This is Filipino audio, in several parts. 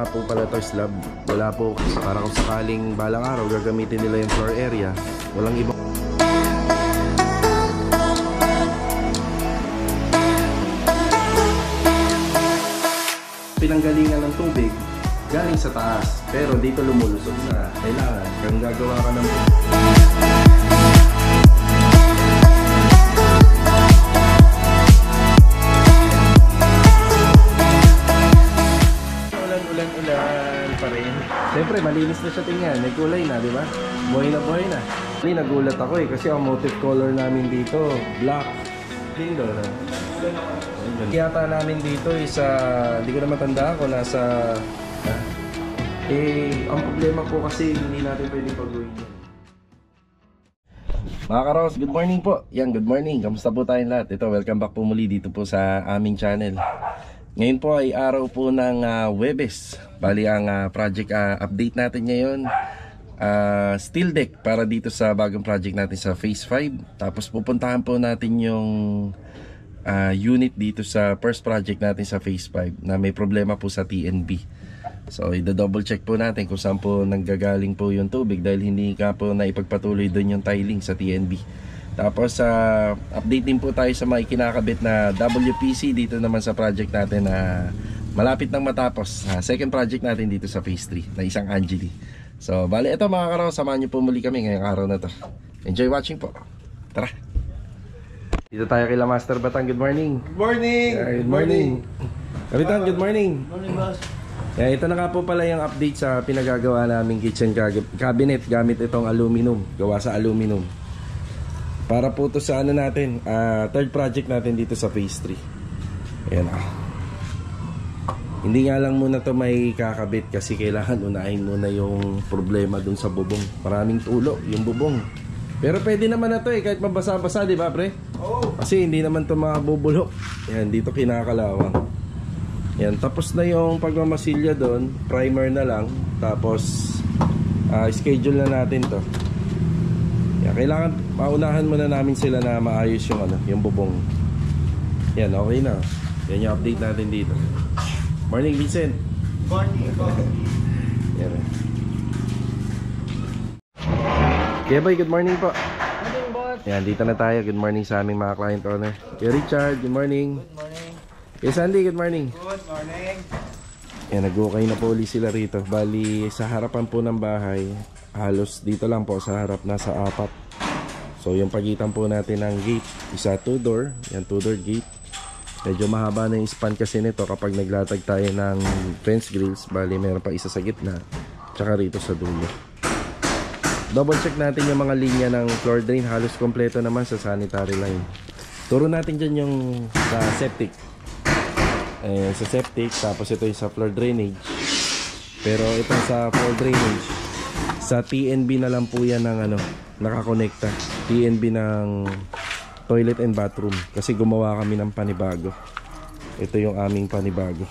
po pala to slab. Wala po, para kung sakaling balang araw gagamitin nila yung floor area, walang ibang pinanggalingan ng tubig galing sa taas, pero dito lumulusog na. Kailangan kung gagawa ka ng ulan pa rin. Siyempre malinis na siya tingnan, may kulay na, di ba? Buhay na buhay na. Nagulat ako kasi ang motive color namin dito black. Lindo na. Yata namin dito is hindi ko na matanda kung nasa ang problema po kasi hindi natin pwedeng pag-uwi. Mga karos, good morning po. Yan, good morning. Kamusta po tayong lahat? Ito, welcome back po muli dito po sa aming channel. Ngayon po ay araw po ng Huwebes. Bali ang project update natin ngayon, steel deck para dito sa bagong project natin sa phase 5. Tapos pupuntahan po natin yung unit dito sa first project natin sa phase 5 na may problema po sa TNB. So i-double check po natin kung saan po nanggagaling po yung tubig dahil hindi ka po na ipagpatuloy doon yung tiling sa TNB. Tapos update din po tayo sa mga kinakabit na WPC dito naman sa project natin na malapit nang matapos. Second project natin dito sa phase 3 na isang Angeli. So bali ito mga karaw, samahan nyo po muli kami ngayong araw na to. Enjoy watching po. Tara! Dito tayo kila Master Batang. Good morning. Good morning. Good morning. Kapitan, good morning. Good morning, boss. Ito na nga po pala yung update sa pinagagawa naming kitchen cabinet gamit itong aluminum, gawa sa aluminum. Para po to sa ano natin, third project natin dito sa phase 3. Ayan Hindi nga lang muna to may kakabit kasi kailangan unahin muna yung problema dun sa bubong. Maraming tulo yung bubong. Pero pwede naman na to kahit mabasa-basa, di ba pre? Oo. Kasi hindi naman to mabubulok. Yan, dito kinakalawang. Yan, tapos na yung pagmamasilya doon, primer na lang. Tapos schedule na natin to. Yan, kailangan maunahan muna namin sila na maayos yung yung bubong. Yan, okay na. Yan yung update natin dito. Morning, Vincent. Morning, boss. Yan. Okay, boy, good morning po. Morning, boss. Yan, dito na tayo. Good morning sa aming mga client owner. Kay Richard, good morning. Good morning. Kay Sandy, good morning. Good morning. Yan, nag-okay na po ulit sila rito. Bali, sa harapan po ng bahay, halos dito lang po sa harap, nasa 4. So, yung pagitan po natin ng gate, isa 2-door. Yan, 2-door gate. Medyo mahaba na yung span kasi nito kapag naglatag tayo ng fence grills. Bali, meron pa isa sa gitna, tsaka rito sa dulo. Double check natin yung mga linya ng floor drain. Halos kompleto naman sa sanitary line. Turo natin dyan yung septic. Sa septic, tapos ito yung sa floor drainage. Pero ito sa floor drainage, sa TNB na lang po yan ng nakakonekta. TNB ng toilet and bathroom. Kasi gumawa kami ng panibago. Ito yung aming panibago.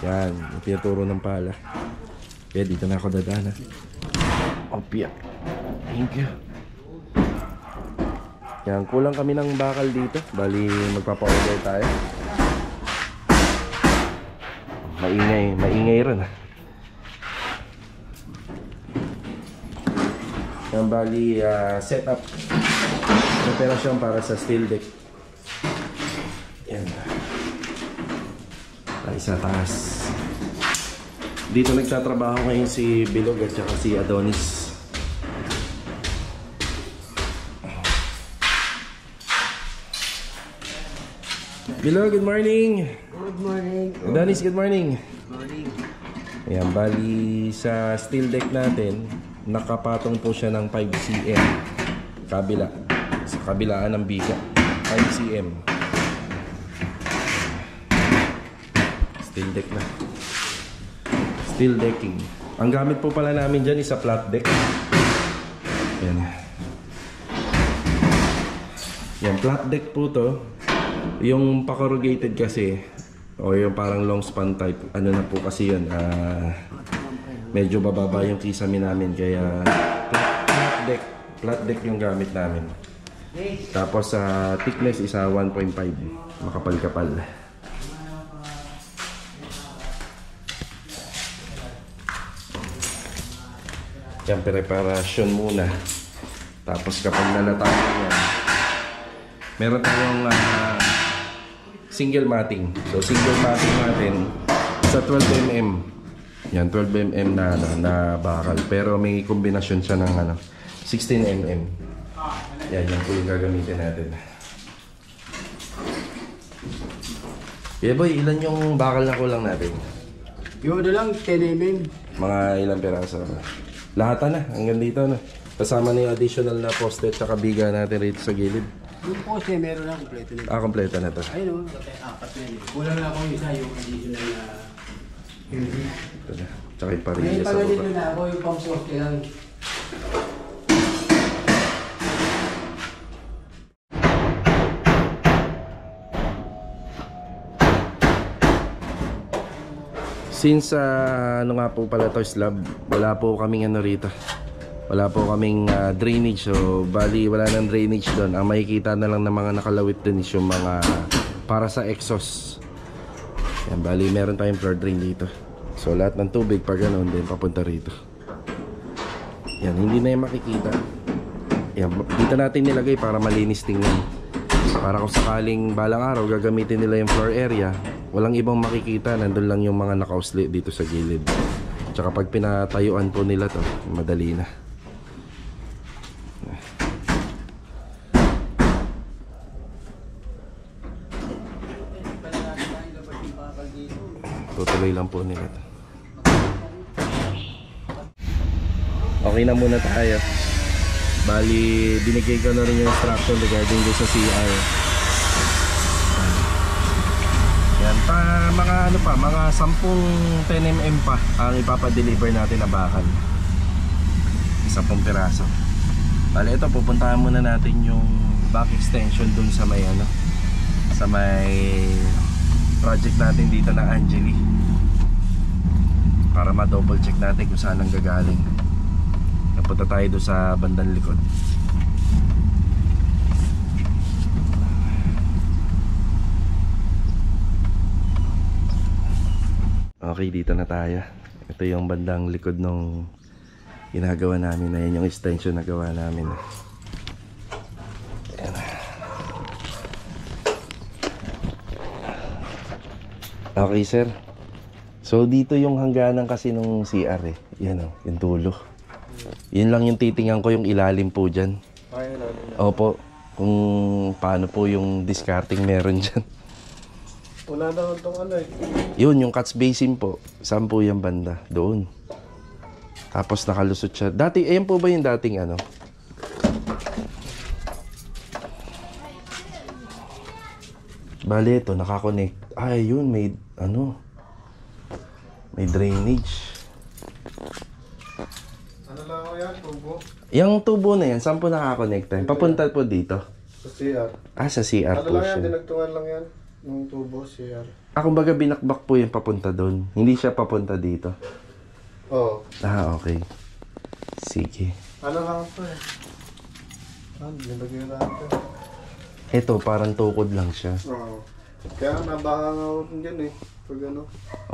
Yan, yung tinuturo ng pala. Kaya dito na ako dadaan. Opya. Thank you. Yan, kulang kami ng bakal dito. Bali, magpapa-order tayo. Maingay rin. Yan, bali, setup. Preparasyon para sa steel deck. Yan. Ay, sa taas. Dito nagtatrabaho ngayon si Bilog at saka si Adonis. Bilog, good morning. Good morning. Adonis, good morning. Good morning. Ayan, bali sa steel deck natin, nakapatong po siya ng 5 cm. Kabila. Sa kabilaan ng biga. 5 cm. Steel deck na. Steel decking. Ang gamit po pala namin dyan is a flat deck. Yan. Yan, flat deck po to. Yung pa-corrugated kasi, o yung parang long span type, ano na po kasi yun, medyo bababa yung kisame namin. Kaya flat deck yung gamit namin. Tapos sa thickness is 1.5, makapal-kapal. Yan, preparasyon muna. Tapos kapag nalatakan yan, meron tayong single matting. So single matting natin sa 12mm. Yan, 12mm na bakal. Pero may kombinasyon siya ng 16mm. Yan, yan po yung gagamitin natin. Yeah boy, ilan yung bakal na kulang natin? Yung lang, 10mm. Mga ilang peraso? Lahat na, hanggang dito na. Kasama na yung additional na poste at saka biga natin rito sa gilid. Yung poste, meron na kompleto na. Kompleto na to. Ayun o, apat na yun. Kulang na ako isa yung additional na Ito na. Tsaka yung parilya ngayon sa pagalit baba. na ako yung pang poste lang. Since ano nga po pala to, slab, wala po kaming rito. Wala po kaming drainage. So bali wala nang drainage doon. Ang makikita na lang ng mga nakalawit dun is yung mga para sa exhaust. Yan, bali meron tayong floor drain dito. So lahat ng tubig pag ganoon din papunta rito. Yan, hindi na yung makikita. Yan, dito natin nilagay para malinis tingnan. Para kung sakaling balang araw gagamitin nila yung floor area, walang ibang makikita, nandun lang yung mga nakausli dito sa gilid. Tsaka pag pinatayuan po nila to, madali na. Tutuloy lang po nila to. Okay na muna tayo. Bali, binigay ko na rin yung instruction regarding sa CR. Yan, mga 10 10mm pa ang ipapadeliver natin na bakal. 10 piraso. Bali, ito pupuntahan muna natin yung back extension dun sa may sa may project natin dito na Angeli. Para ma-double check natin kung saan ang gagaling. Punta tayo doon sa bandang likod. Okay, dito na tayo. Ito yung bandang likod nung ginagawa namin. Ayan yung extension na gawa namin. Ayan. Okay sir. So dito yung hangganan kasi nung CR eh. Yan o, yung dulo. Yun lang yung titingnan ko, yung ilalim po dyan. Opo, kung paano po yung discarding meron dyan. Wala naman itong Yun, yung catch basin po. Saan po yung banda? Doon. Tapos nakalusot siya. Dati, ayan po ba yung dating Bale, ito, nakakonect. Ay, yun, may may drainage. Tubo. Yung tubo na yan, saan po nakakonekta? Papunta po dito? Sa CR. Sa CR po siya. Dinagtungan lang yan. Yung tubo, CR. Kumbaga binakbak po yung papunta doon. Hindi siya papunta dito. Oo. Okay. Sige. Ano lang ito eh. Nilagyan natin. Ito, parang tukod lang siya. Oo. Kaya nabaka nga ako dyan eh. Pag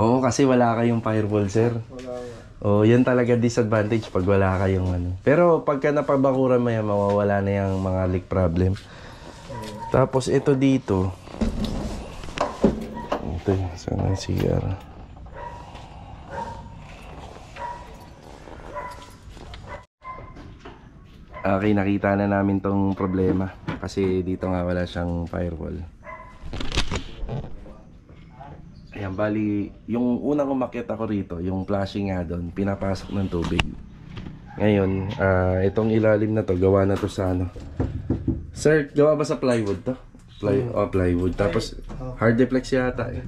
Oo, kasi wala kayong firewall, sir. wala nga. Yan talaga disadvantage pag wala kayong Pero pagka napabakuran mo yan, mawawala na yung mga leak problem. Tapos ito dito. Ito, sana CR. Okay, nakita na namin tong problema. Kasi dito nga wala siyang firewall. Ayan, bali, yung unang umakyat ako rito, yung flashing nga doon, pinapasok ng tubig. Ngayon, itong ilalim na to, gawa na to sa Sir, gawa ba sa plywood to? Plywood. Tapos, hardiplex yata eh.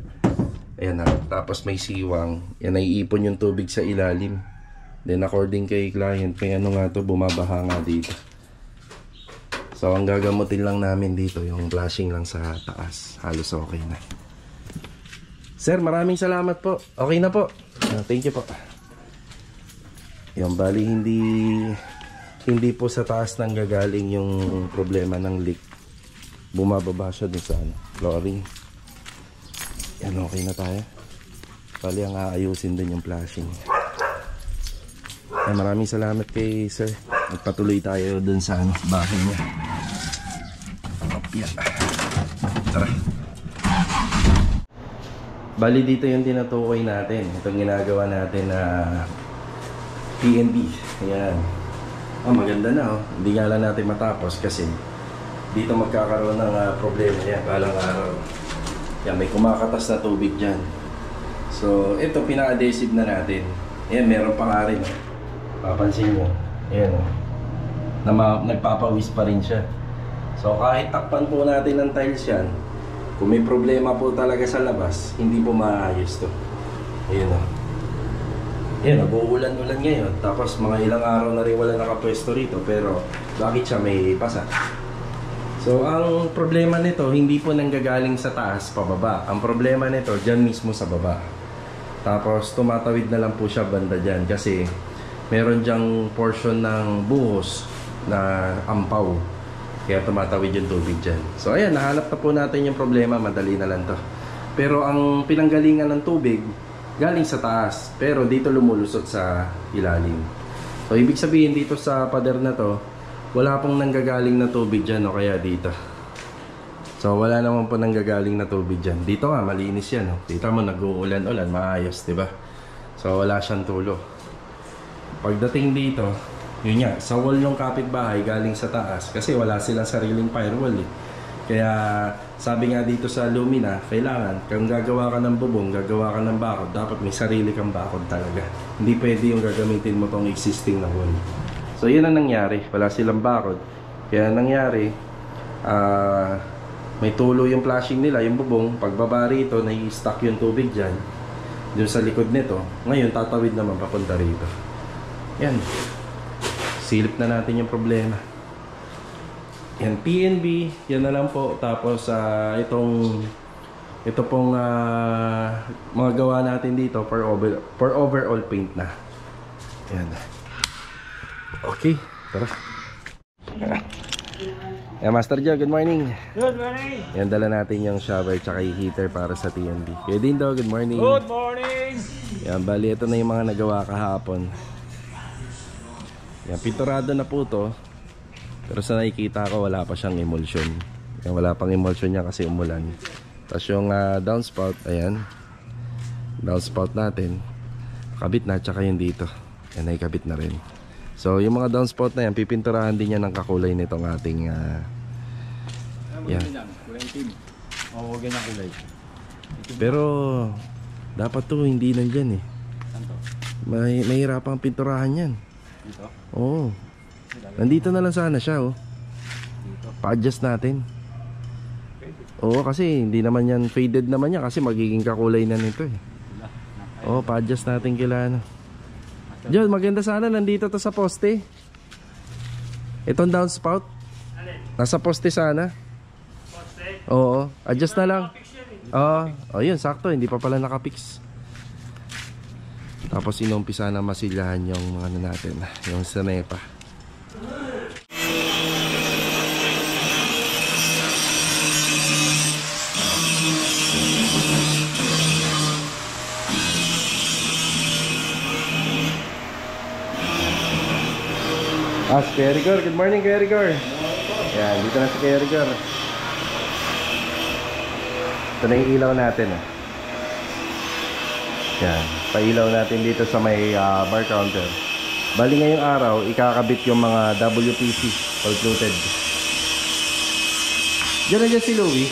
Ayan na, tapos may siwang. Yan, naiipon yung tubig sa ilalim. Then, according kay client, may nga to, bumabaha nga dito. So, ang gagamutin lang namin dito, yung flashing lang sa taas. Halos okay na. Sir, maraming salamat po. Okay na po. Thank you po. Yung bali hindi po sa taas nang gagaling yung problema ng leak. Bumababa siya dun sa flooring. Yan, okay na tayo. Bali ang aayusin din yung flashing. Ay, maraming salamat kay sir. Magpatuloy tayo dun sa bahay niya. Yeah. Tara. Bali dito yung tinutukoy natin. Itong ginagawa natin na PNB. Ayan. Maganda na oh. Hindi nga lang natin matapos kasi dito magkakaroon ng problema yan balang araw. Yan, may kumakatas na tubig dyan. So ito pina-adhesive na natin. Ayan, meron pa nga rin oh. Papansin nyo, ayan o, nagpapawis pa rin siya. So kahit takpan po natin ng tiles yan, kung may problema po talaga sa labas, hindi po maayos to. Ayan o. Ayan, nag-uulan-ulan ngayon. Tapos mga ilang araw na rin wala nakapwesto rito. Pero bakit siya may pasa? So ang problema nito, hindi po nanggagaling sa taas pababa. Ang problema nito, dyan mismo sa baba. Tapos tumatawid na lang po siya banda dyan kasi meron dyang portion ng buhos na ampaw. Kaya tumatawid yung tubig dyan. So ayan, nahanap na po natin yung problema. Madali na lang to. Pero ang pinanggalingan ng tubig galing sa taas, pero dito lumulusot sa ilalim. So ibig sabihin dito sa pader na to, wala pong nanggagaling na tubig dyan o kaya dito. So wala naman po nanggagaling na tubig dyan. Dito nga malinis yan oh. Dito mo nag-uulan-ulan, maayos, diba? So wala siyang tulo. Pagdating dito, yun nga, sa wall ng kapitbahay galing sa taas kasi wala silang sariling firewall eh. Kaya sabi nga dito sa Lumina, kailangan kung gagawa ka ng bubong, gagawa ka ng bakod, dapat may sarili kang bakod talaga. Hindi pwede yung gagamitin mo tong existing na wall. So yun ang nangyari, wala silang bakod. Kaya nangyari, may tulo yung flashing nila, yung bubong. Pagbaba rito, nai-stuck yung tubig dyan, dun sa likod nito. Ngayon tatawid naman papunta rito. Yan, silip na natin yung problema. Yan, PNB, yan na lang po. Tapos ito pong mga gawa natin dito for overall paint na. Yan. Okay, tara. Yan, Master Joe, good morning. Good morning. Yan, dala natin yung shower tsaka yung heater para sa TNB. Kuya Dindo, good morning. Good morning. Yan, bali ito na yung mga nagawa kahapon. Yan, pinturado na po to. Pero sa nakikita ko wala pa siyang emulsion. Yan, wala pang emulsion niya kasi umulan. Tapos yung downspout, ayan. Downspout natin kabit na, tsaka yung dito. Yan, ay kabit na rin. So yung mga downspout na yan, pipinturahan din yan ng kakulay nitong ating yan. Kulay itim. Oo, ganyan kulay. Pero dapat to hindi nandyan eh. Saan to? Mahirapang pinturahan yan. Dito? Oo. Nandito na lang sana siya oh. Pa-adjust natin. Oo, kasi hindi naman yan faded naman yan kasi magiging kakulay na nito eh. Oo, pa-adjust natin kila ano. Diyan, maganda sana nandito to sa poste. Itong downspout nasa poste sana. Oo, adjust na lang. Oo, yun, sakto, hindi pa pala nakapix. Tapos inumpisa na masilyahan yung ano natin, yung sanepa. Si Kuya Rigor, good morning Kuya Rigor. Yan, dito na si Kuya Rigor. Ito na yung ilaw natin Yan, pailaw natin dito sa may bar counter. Bali ngayong araw, ikakabit yung mga WPC all fluted. Diyan na dyan si Louie.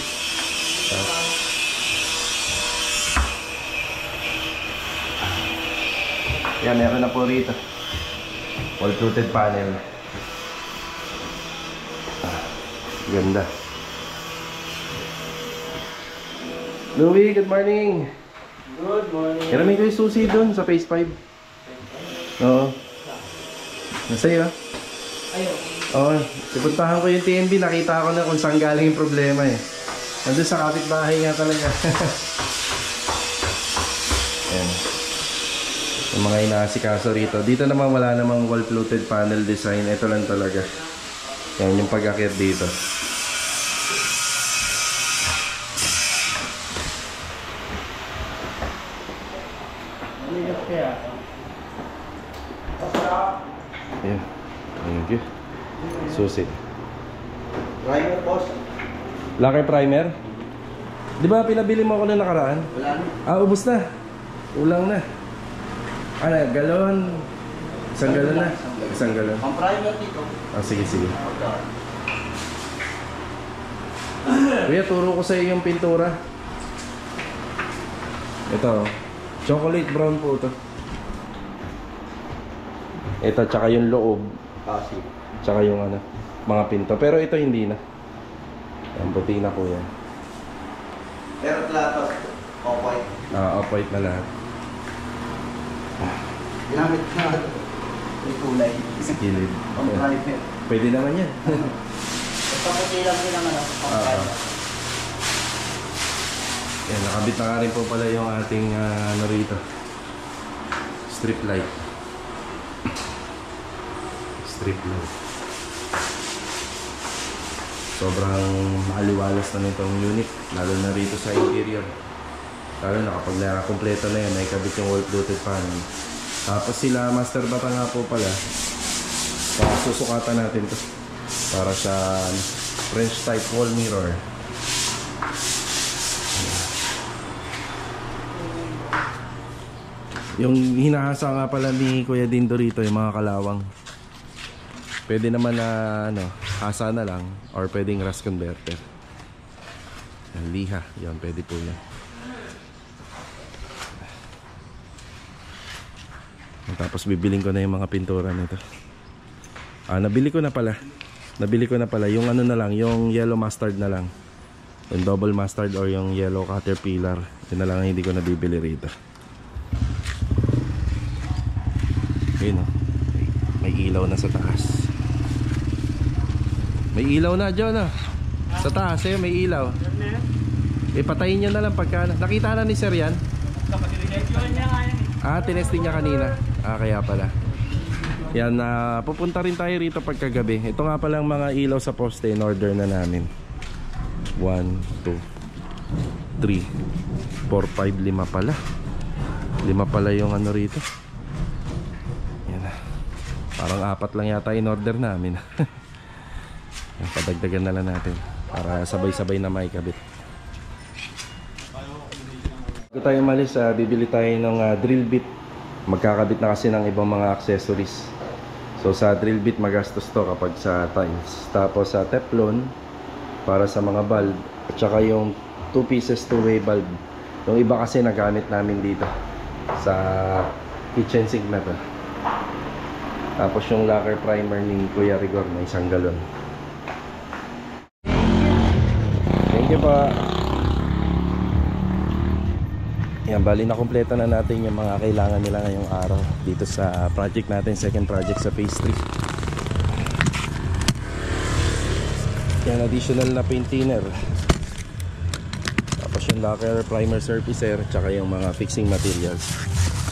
Yan, meron na po rito all fluted panel. Ganda. Louie, good morning. Good morning. Kiramin ko yung susi doon sa phase 5. Oo. Nasa'yo? Ayaw. Oo. Pupuntahan ko yung TNB. Nakita ko na kung saan galing yung problema eh. Nandun sa kapitbahay nga talaga. Ayan. Yung mga inaasikaso rito. Dito naman wala namang wall fluted panel design. Ito lang talaga. Yan yung pag-akit dito. Ayan. Thank you. Susi. Primer, boss. Laki primer? Di ba pinabili mo ako na nakaraan? Wala na. Ubus na. Ulang na. Ano, galon? Isang galon na? Isang galon. Ang primer dito. Sige, sige. Kuya, turo ko sa iyo yung pintura. Ito, chocolate brown po ito. Ito, tsaka yung loob. Kasi. Tsaka yung ano, mga pinto. Pero ito hindi na. Ang puti na po yan. Pero plato. Okay. Off-white na lahat. Ginamit na yung kulay. Kilid. Ang primer. Pwede naman yan. Basta puti lang din ang ano. Ang primer. Yan, nakabit na nga rin po pala yung ating ano rito. Strip light. Strip light. Sobrang maaliwalas na nitong unit, lalo na rito sa interior. Lalo na kapag nakakompleto na yan, may kabit yung wall fluted panel. Tapos sila Master Bata nga po pala, susukatan natin to para sa French type wall mirror. Yung hinahasa nga pala ni Kuya Dindo rito, yung mga kalawang. Pwede naman na ano, hasa na lang or pwedeng rust converter. Yung liha, yan, pwede po yan. Tapos bibiling ko na yung mga pintura nito. Nabili ko na pala. Nabili ko na pala yung ano na lang, yung yellow mustard na lang. Yung double mustard or yung yellow caterpillar. Yun na lang ang hindi ko nabibili rito. Ayun o. May ilaw na sa taas. May ilaw na dyan o. Sa taas eh, may ilaw. Patayin nyo na lang pagka. Nakita na ni Sir yan? Tinesting niya kanina. Kaya pala. Yan, pupunta rin tayo rito pagkagabi. Ito nga palang mga ilaw sa poste, in order na namin. 1, 2, 3, 4, 5, 5 pala. 5 pala yung ano rito. Yan na. Parang 4 lang yata in order namin. Padagdagan na lang natin para sabay-sabay na maikabit. Bago tayo malis, bibili tayo ng drill bit. Magkakabit na kasi ng ibang mga accessories. So sa drill bit magastos to kapag sa tiles. Tapos sa teflon para sa mga bulb. At saka yung 2 pieces 2-way bulb. Yung iba kasi nagamit namin dito sa kitchen sink na to. Tapos yung lacquer primer ni Kuya Rigor na 1 galon. Thank you pa. Yan, bali na kumpleto na natin yung mga kailangan nila ngayong araw dito sa project natin, second project sa phase 3. Yan, additional na paint thinner. Tapos yung lacquer, primer, surfacer, tsaka yung mga fixing materials.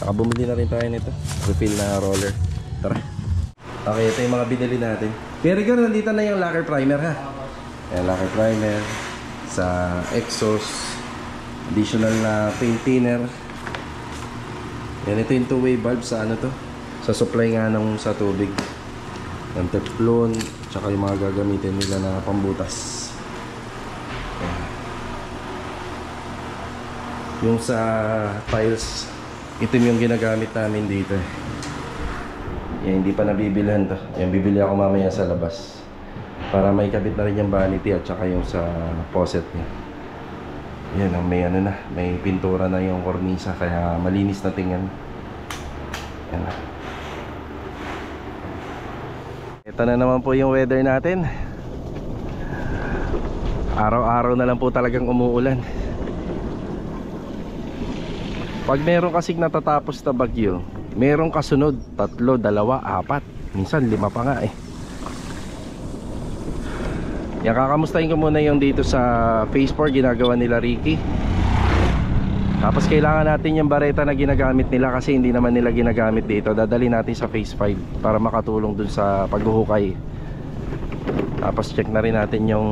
Saka bumili na rin tayo nito, refill na roller. Tara. Okay, ito yung mga binili natin. Pero nandito na yung lacquer primer ha. Yan, lacquer primer sa exhaust. Additional na paint thinner. Yan, ito yung 2-way bulb sa ano to, sa supply nga ng sa tubig. Yung teflon, tsaka yung mga gagamitin nila na pambutas. Yan. Yung sa tiles, itim yung ginagamit namin dito. Yan, hindi pa nabibilhan to. Yan, bibili ako mamaya sa labas para may kabit na rin yung vanity at tsaka yung sa faucet niya. Yan, may ano na, may pintura na yung kornisa kaya malinis na tingnan. Yan na. Ito na naman po yung weather natin. Araw-araw na lang po talagang umuulan. Pag meron kasing natatapos na bagyo, meron kasunod 3, 2, 4, minsan 5 pa nga eh. Yan, kakamustahin ko muna yung dito sa phase 4 ginagawa nila Ricky. Tapos kailangan natin yung bareta na ginagamit nila kasi hindi naman nila ginagamit dito. Dadali natin sa phase 5 para makatulong dun sa paghuhukay. Tapos check na rin natin yung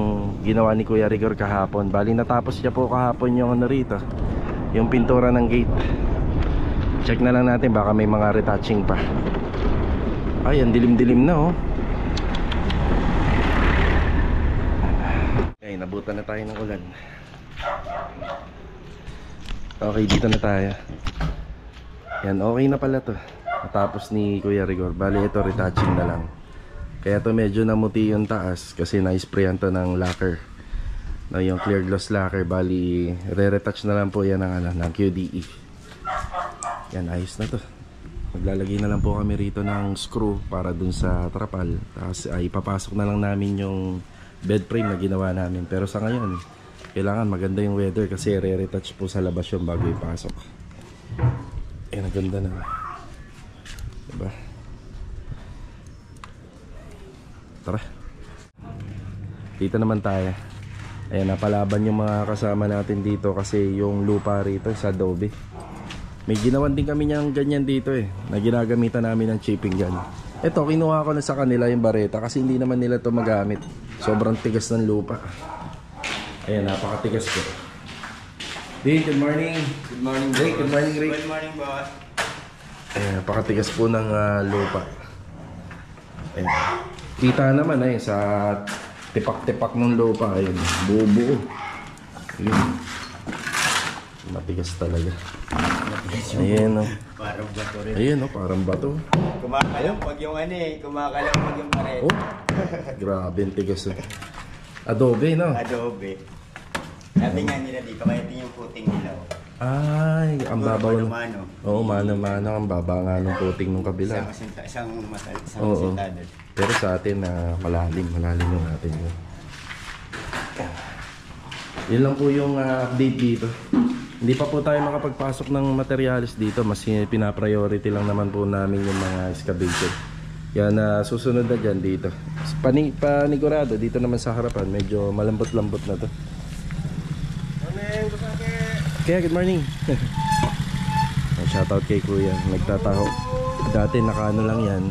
ginawa ni Kuya Rigor kahapon. Bali natapos niya po kahapon yung ano rito, yung pintura ng gate. Check na lang natin, baka may mga retouching pa. Ay, ang dilim-dilim na oh. Ay, nabutan na tayo ng ulan. Okay, dito na tayo. Yan, okay na pala to. Natapos ni Kuya Rigor. Bali, ito retouching na lang. Kaya to medyo namuti yung taas kasi na-sprayan to ng lacquer. Na yung clear gloss lacquer. Bali, re-retouch na lang po yan ng QDE. Yan, ayos na to. Maglalagay na lang po kami rito ng screw para dun sa trapal. Tapos ay papasok na lang namin yung bed frame na ginawa namin. Pero sa ngayon, kailangan maganda yung weather kasi re-retouch po sa labas yung bago ipasok. Ayan, ang ganda na. Diba? Tara. Dito naman tayo. Ayan, napalaban yung mga kasama natin dito kasi yung lupa rito sa adobe. May ginawan din kami niyang ganyan dito eh, na ginagamitan namin ng chipping gun. Ito, kinuha ko na sa kanila yung bareta kasi hindi naman nila ito magamit. Sobrang tigas ng lupa. Ayan, napakatigas ko. Dean, good morning. Good morning, Rick. Good morning, Rick. Good morning, boss. Ayan, napakatigas po ng lupa. Ayan. Kita naman eh, sa tipak-tipak ng lupa. Ayan, buo-buo. Ayan. Matigas talaga. Ayan o. Parang bato rin. Ayan o, parang bato. Kumakalam pag yung kumakalam pag yung paret. Oh, grabe ang tigas. Adobe, no? Adobe. Sabi nga nila dito, kaya ito yung footing nila. Ay, ang babaw. Mano. Oo, mano-mano. Ang baba nga ng puting ng kabila. Isang Oo. sentado. Pero sa atin, malalim yung atin yun. Yun lang po yung update dito. Hindi pa po tayo makapagpasok ng materials dito. Mas pinapriority lang naman po namin yung mga excavator. Yan, susunod na dyan dito. Panigurado, dito naman sa harapan. Medyo malambot-lambot na to. Kaya, good morning. Shoutout kay Kuya. Nagtataho. Dati nakaano lang yan.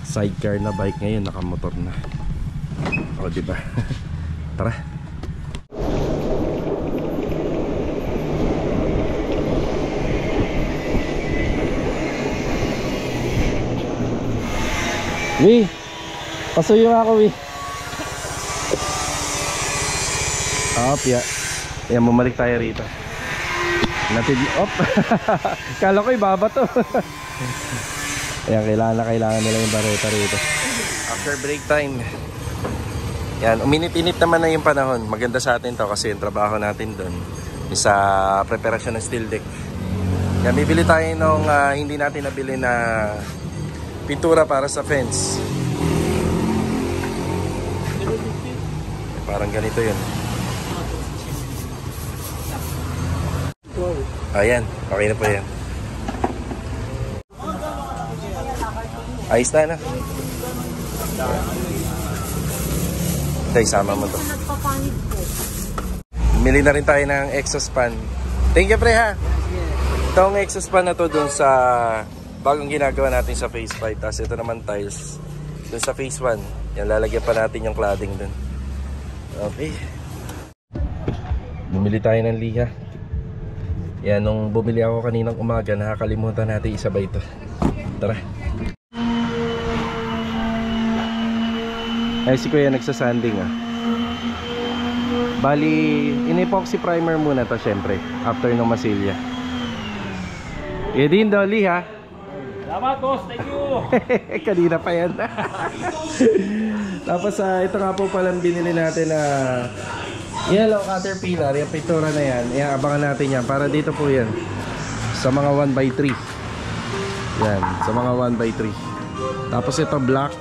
Sidecar na bike, ngayon nakamotor na. O, diba? Tara. Wi, pasuyo nga ako, Wi. Ya. Ayan, bumalik tayo rito. Natid, op. Kala ko ibaba to. Ayan, kailangan nila yung bareta rito. After break time. Yan, uminit-init naman na yung panahon. Maganda sa atin to kasi yung trabaho natin doon sa preparasyon ng steel deck. Yan, bibili tayo nung hindi natin nabili na pintura para sa fence. Parang ganito yun. Ayan, okay na po yan. Ayos na. Ito, isama mo to. Bumili na rin tayo ng exhaust fan. Thank you, pre, ha. Itong exhaust fan na to dun sa bagong ginagawa natin sa phase 5. Tapos ito naman tiles dun sa phase 1. Yan, lalagyan pa natin yung cladding dun. Okay. Bumili tayo ng liha. Yan, nung bumili ako kaninang umaga, nakakalimutan natin isabay ito. Tara. Ay, si Kuya nagsasanding Bali, in-epoxy primer muna to syempre after ng masilya. Din daw, liha. Salamat, boss. Thank you. Kanina pa yan. Tapos ito nga po palang binili natin na yellow Caterpillar. Yung pintura na yan, abangan natin yan para dito po yan sa mga 1x3. Yan, sa mga 1x3. Tapos ito black,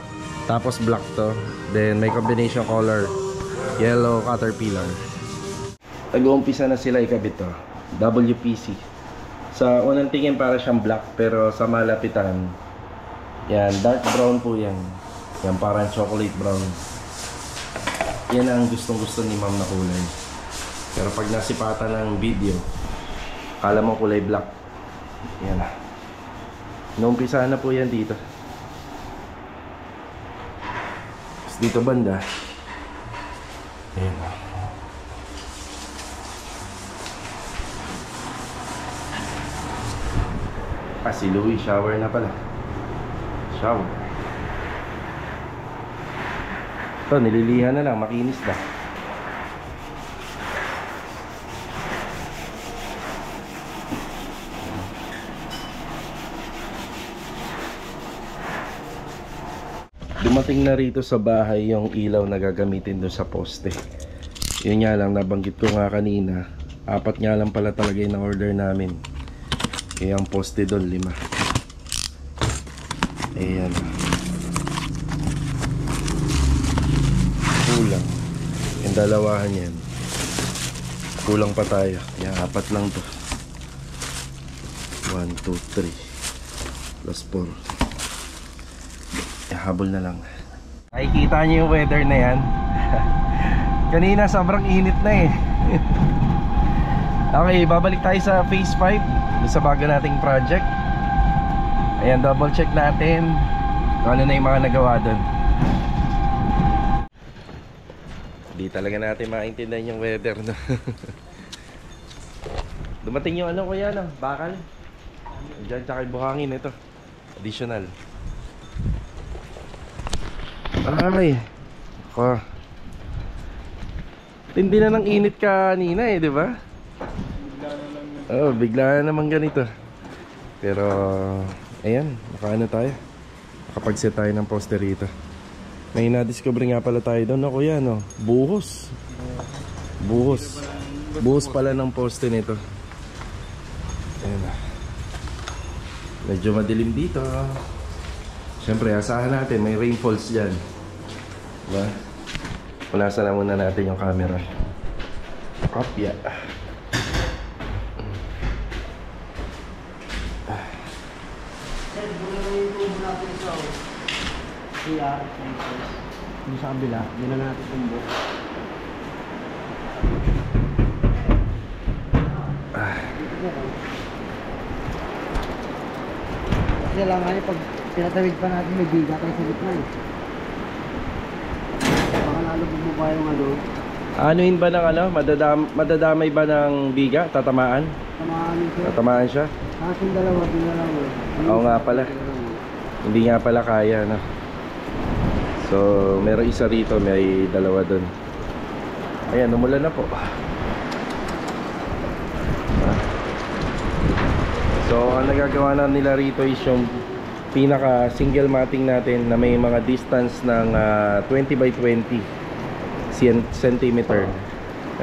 tapos black to. Then may combination color yellow Caterpillar. Nag-uumpisa na sila ikabit to, WPC. Sa unang tingin para siyang black, pero sa malapitan yan, dark brown po yan. Yan, parang chocolate brown. Yan ang gustong-gusto ni ma'am na kulay. Pero pag nasipatan ng video, kala mo kulay black. Yan. Inuumpisa na po yan dito. Tapos dito banda. Ayan. Si Louie, shower na pala. Shower. Ito, nililihan na lang, makinis na. Dumating na rito sa bahay yung ilaw na gagamitin doon sa poste. Yun nga lang, nabanggit ko nga kanina, 4 nga lang pala talaga yung order namin. Kaya ang poste doon 5. Ayan. Kulang. Yung dalawahan yan. Kulang pa tayo. Kaya 4 lang to. 1, 2, 3 plus 4. Habol na lang. Nakikita niyo yung weather na yan. Kanina sobrang init na eh. Okay, babalik tayo sa phase 5 sa bago nating project. Ayan, double check natin kung ano na yung mga nagawa doon. Di talaga natin maintindihan yung weather, no? Dumating yung ano, kuya, no? Bakal. Diyan, tsaka yung buhangin ito. Additional. Ay, ako. Tindi na ng init kanina eh, di ba? Bigla na naman ganito. Pero, ayan, nakaano tayo. Nakapag-set tayo ng poster rito. May na-discover nga pala tayo doon, no, kuya, no? Buhos. Buhos. Buhos pala ng poste nito. Ayan na. Medyo madilim dito. Siyempre, asahan natin, may rainfalls dyan. Diba? Punasan na muna natin yung camera. Kopya. Yung sa kabila, yun na natin tumbo. Kasi lang nga pag tinatawid pa natin may biga tayo sa gitna eh. Baka lalo bumaba yung ano. Anuhin ba ng ano? Madadamay ba ng biga? Tatamaan? Tatamaan siya? Kasing dalawa, di na lang eh. Oo nga pala. Hindi nga pala kaya, no? So, meron isa rito, may dalawa dun. Ayan, umulan na po. So, ang nagagawa na nila rito is yung pinaka single matting natin na may mga distance ng 20 by 20 centimeter.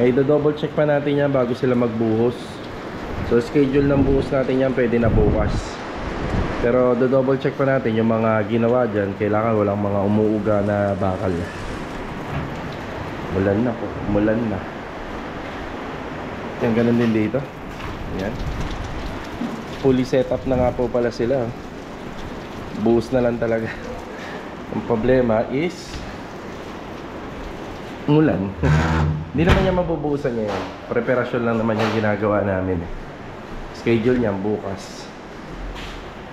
Ay, double check pa natin yan bago sila magbuhos. So, schedule ng buhos natin yan pwede na bukas. Pero double check pa natin yung mga ginawa dyan. Kailangan walang mga umuuga na bakal. Mulan na po. Mulan na. Yan, ganun din dito. Yan. Fully set up na nga po pala sila. Buhos na lang talaga. Ang problema is mulan. Hindi naman niya mabubuhusan niya yan. Preparasyon lang naman yung ginagawa namin. Schedule niya bukas.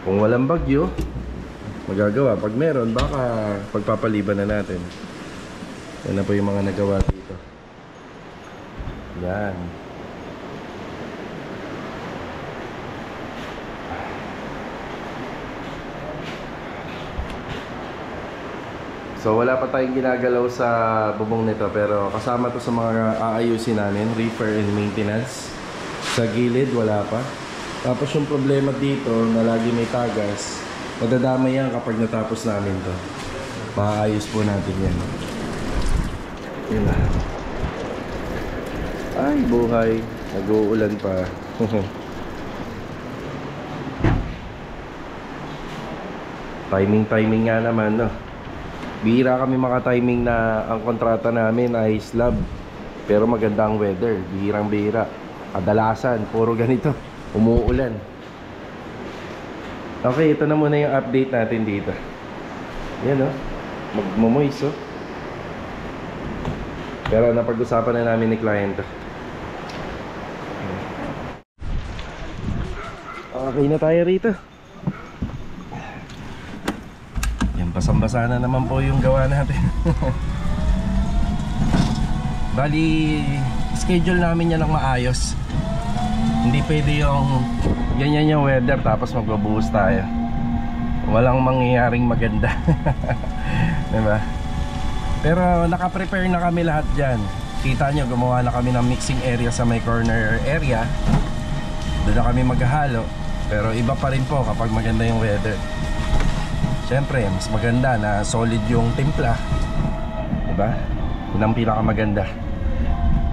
Kung walang bagyo, magagawa. Pag meron, baka pagpapaliban na natin. Yan na po yung mga nagawa dito. Yan. So wala pa tayong ginagalaw sa bubong nito, pero kasama to sa mga aayusin namin, repair and maintenance. Sa gilid wala pa. Tapos yung problema dito na lagi may tagas, madadamay yan kapag natapos namin to. Maayos po natin yan. Yun na. Ay buhay, nag-uulan pa. Timing nga naman, no? Bihira kami maka-timing na ang kontrata namin ay slab. Pero maganda ang weather, bihirang-bihira. Kadalasan, puro ganito, umuulan. Okay, ito na muna yung update natin dito. Yan, oh. Magmumoist, oh. Pero napag-usapan na namin ni client. Okay na tayo rito. Basang-basa na naman po yung gawa natin. Bali, schedule namin yan ng maayos. Hindi pwede yung ganyan yung weather tapos magbabuhos tayo. Walang mangyayaring maganda. Diba? Pero naka-prepare na kami lahat dyan. Kita nyo, gumawa na kami ng mixing area sa may corner area. Doon na kami maghahalo. Pero iba pa rin po kapag maganda yung weather. Siyempre, mas maganda na solid yung timpla. Diba? Yun ang pinakamaganda.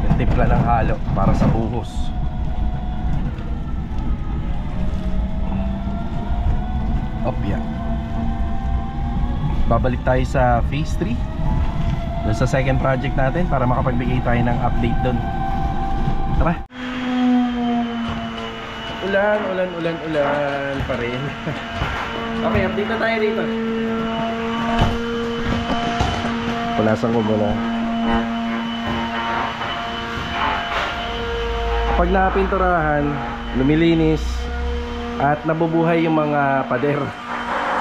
Yung timpla ng halo para sa buhos. Yan. Babalik tayo sa phase 3 doon sa second project natin para makapagbigay tayo ng update doon. Tara. Ulan pa rin. Okay, update na tayo dito. Punasan ko muna. Kapag napinturahan, lumilinis at nabubuhay yung mga pader.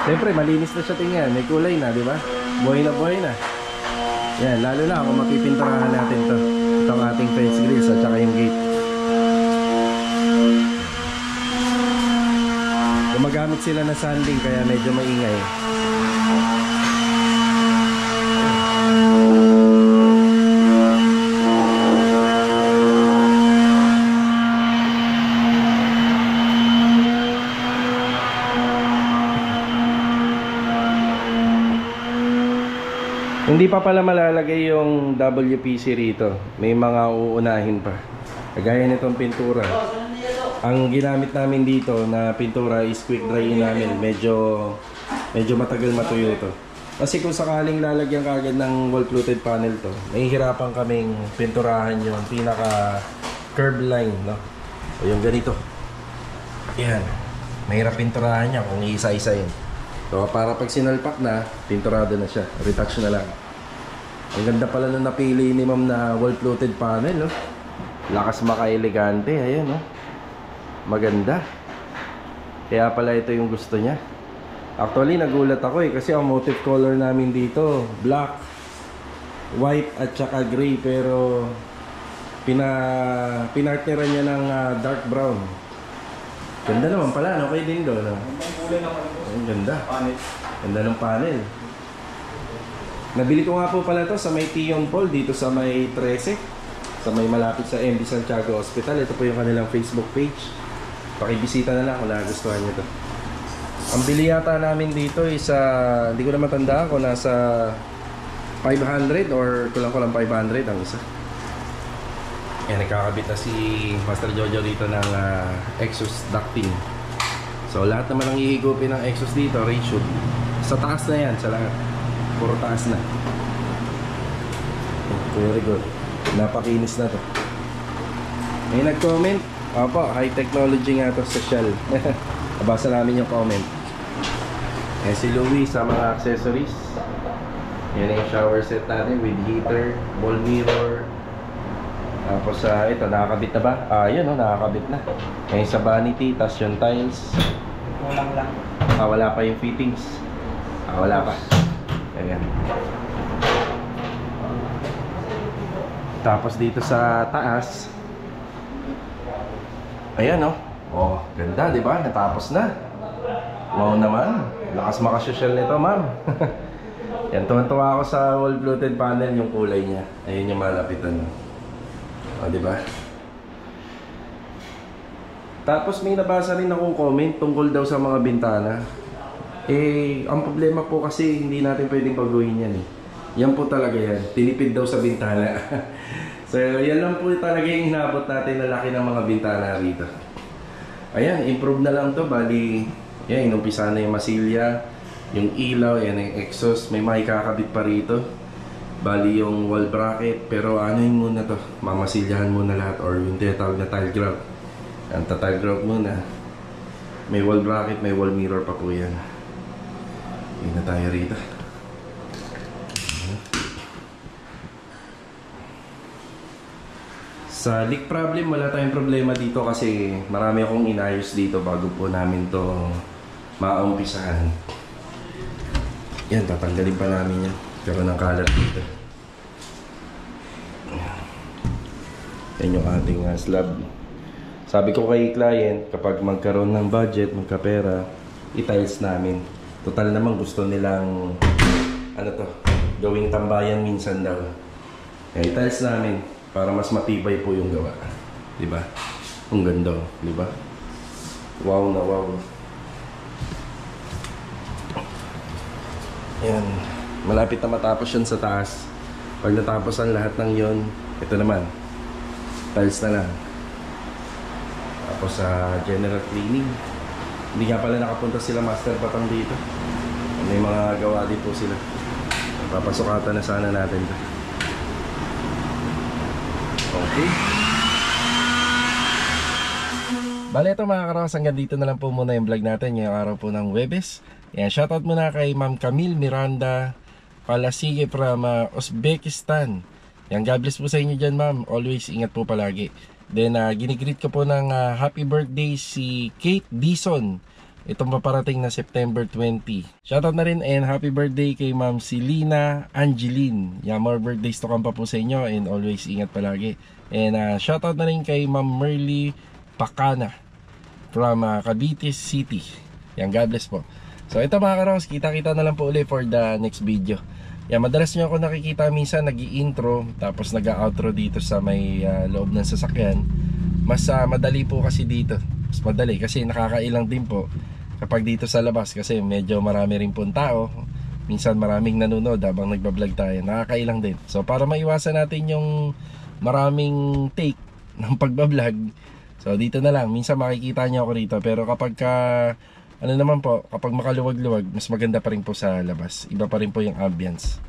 Siyempre, malinis na siya tingnan. May kulay na, di ba? Buhay na. Yan, lalo na kung mapipinturahan natin to. Itong ating fence grills at saka yung gate. Gumagamit sila ng sanding kaya medyo maingay. Hindi pa pala malalagay yung WPC rito. May mga uunahin pa. Kagaya nitong pintura. Ang ginamit namin dito na pintura is quick dry namin. Medyo matagal matuyo to. Kasi kung sakaling lalagyan kagad ng wall fluted panel to, mahihirapan kaming pinturahan yung pinaka curb line, no? O yung ganito. Yan. Mahirap pinturahan niya kung iisa-isa yun. So para pag sinalpak na, pinturado na siya. Retouch na lang. Ang ganda pala nung napili ni ma'am na wall fluted panel, no? Lakas maka-elegante, ayan, no? Maganda. Kaya pala ito yung gusto niya. Actually, nagulat ako kasi ang motif color namin dito, black, white at saka gray, pero pinartneran niya ng dark brown. Ganda naman pala, no? Okay din doon, no? Ang ganda. Ganda ng panel. Nabili ko nga po pala to sa may Tion Paul dito sa may 13, sa may malapit sa MD Santiago Hospital. Ito po yung kanilang Facebook page. Pakibisita na lang kung nagustuhan nyo to. Ang bili yata namin dito is hindi ko na matandaan kung nasa 500 or kulang 500 ang isa. Yan, nagkakabit na si Master Jojo dito ng exhaust ducting. So lahat naman ang ihigupin ng exhaust dito, ratio. Sa taas na yan, sa lahat. Puro taas na. Very good. Napakinis na to. May nag-comment. Opo, high technology nga to sa Shell. Nabasa namin yung comment. Si Louie sa mga accessories. Yan yung shower set natin with heater, wall mirror. Tapos ito, nakakabit na ba? Yan o, nakakabit na. Ngayon sa vanity, tas yung tiles. Kulang lang. Wala pa yung fittings. Wala pa. Ayan. Tapos dito sa taas, ayan o. Oh, ganda, di ba? Natapos na. Wow naman. Lakas makasosyal nito, ma'am. Yan, tuwan-tuwa ako sa wall fluted panel, yung kulay niya. Ayun yung malapitan. O, di ba? Tapos may nabasa rin akong comment tungkol daw sa mga bintana. Ang problema po kasi hindi natin pwedeng baguhin yan eh. Yan po talaga yan. Tinipid daw sa bintana. So, yan lang po talaga yung hinabot natin na laki ng mga bintana rito. Ayan, improve na lang to. Bali, yan, inumpisa na yung masilya, yung ilaw, yan yung exhaust. May makikakabit pa rito. Bali yung wall bracket. Pero ano yun muna to? Mamasilyahan muna lahat or yung tinatawag na tile grout. Yan, tile grout muna. May wall bracket, may wall mirror pa po yan. Hindi na tayo rito. Sa leak problem, wala tayong problema dito kasi marami akong inayos dito bago po namin to maumpisahan. Yan, tatanggalin pa namin yan. Pero ng kalat dito. Yan yung ating slab. Sabi ko kay client, kapag magkaroon ng budget, magkapera, i-tiles namin. Total naman gusto nilang ano to, gawing tambayan minsan daw. Kaya i-tiles namin para mas matibay po yung gawa. Diba? Ang ganda, diba? Wow na wow. Yan. Malapit na matapos yun sa taas. Pag natapos ang lahat ng yun, ito naman. Tiles na lang. Tapos sa general cleaning. Hindi nga pala nakapunta sila Master Batang dito. May mga gawa din po sila. Papasukatan na sana natin ito. Okay. Bale ito mga karos, hanggang dito na lang po muna yung vlog natin ngayong araw po ng Huwebes. Yan, shoutout muna kay Ma'am Camille Miranda Palasige from Uzbekistan. Yan, God bless po sa inyo dyan ma'am. Always ingat po palagi. Then ginigreet ko po ng happy birthday si Kate Dison. Itong paparating na September 20. Shoutout na rin and happy birthday kay Ma'am Silina Angeline. Yan, more birthdays to come pa po sa inyo and always ingat palagi. And shoutout na rin kay Ma'am Merly Pacana from Cavite City. Yan, God bless po. So ito mga karos, kita-kita na lang po ulit for the next video. Yan, madalas nyo ako nakikita minsan nag-i-intro tapos nag-outro dito sa may loob ng sasakyan. Mas madali po kasi dito. Mas madali kasi nakakailang din po kapag dito sa labas kasi medyo marami rin pong tao. Minsan maraming nanonood habang nagbablog tayo. Nakakailang din. So para maiwasan natin yung maraming take ng pagbablog, so dito na lang. Minsan makikita nyo ako rito. Pero kapag ano naman po, kapag makaluwag-luwag, mas maganda pa rin po sa labas. Iba pa rin po yung ambience.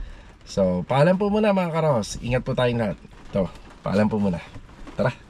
So paalam po muna mga karos. Ingat po tayong lahat. Ito, paalam po muna. Tara.